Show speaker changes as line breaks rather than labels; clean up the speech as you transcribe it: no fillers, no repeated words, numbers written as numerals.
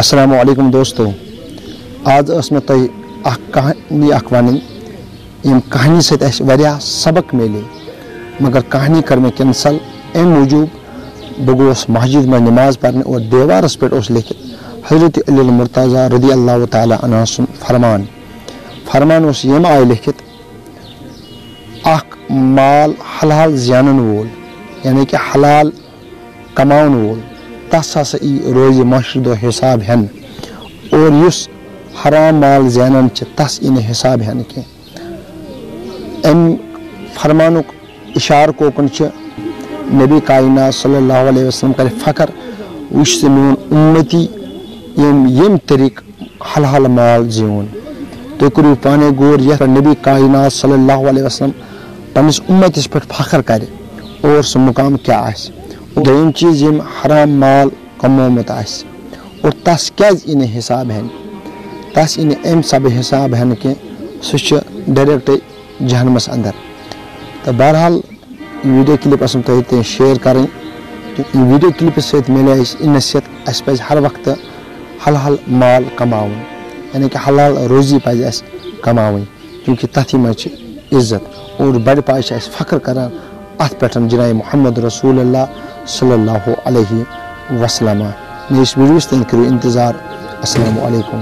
अस्सलामु अलैकुम दोस्तों, आज में तुम कहानी वन यम कहानी सत सबक मिले मगर कहानी कर में कैंसल अम मूजूब बह गोस मस्जिद में नमाज पढ़ने और देवारस पे लिखित हज़रत अली मुर्तज़ा रज़ी अल्लाह तआला अन्हु सुन फरमान यम आय लिखित माल हलाल ज़ानन वोल यानी कि हलाल कमाउन वोल तस हसा रोज मशर दो हिसाब हेन और युस हराम माल ज़ानन तस इन हिसाब हेन के अम फरमानुक इशार कोकन नबी कायनात सल्लल्लाहु अलैहि वसल्लम कर फ़ख्र वुश मोन उम्मती यम तरीक हलाल माल जीवन तो करू पाने गोर यह नबी कायनात सल्लल्लाहु अलैहि वसल्लम पन्निस उम्मतिस पे फ़ख्र करे और सह मुकाम क्या आस दोम चीज़ यम हराम माल कमोमुत आस और तस क्या इन हिसाब हेन तस इन अम सब हिसाब हेन कि सह डायरेक्ट जहनमस अंदर। तो बहरहाल वीडियो क्लिप तुम शेयर करें वीडियो क्लिप सत मिले नसीहत अस पज़ हर वक्त हलाल माल कमाउन यानी कि हलाल रोजी पज़ अस कमाउन क्योंकि तथी मज इज्जत और बड़ पास फ़ख्र करान अत पे जनाब मोहम्मद रसूलुल्लाह सल्लल्लाहु अलैहि वसल्लम। इस वीडियो तक करो इंतज़ार। अस्सलामु अलैकुम।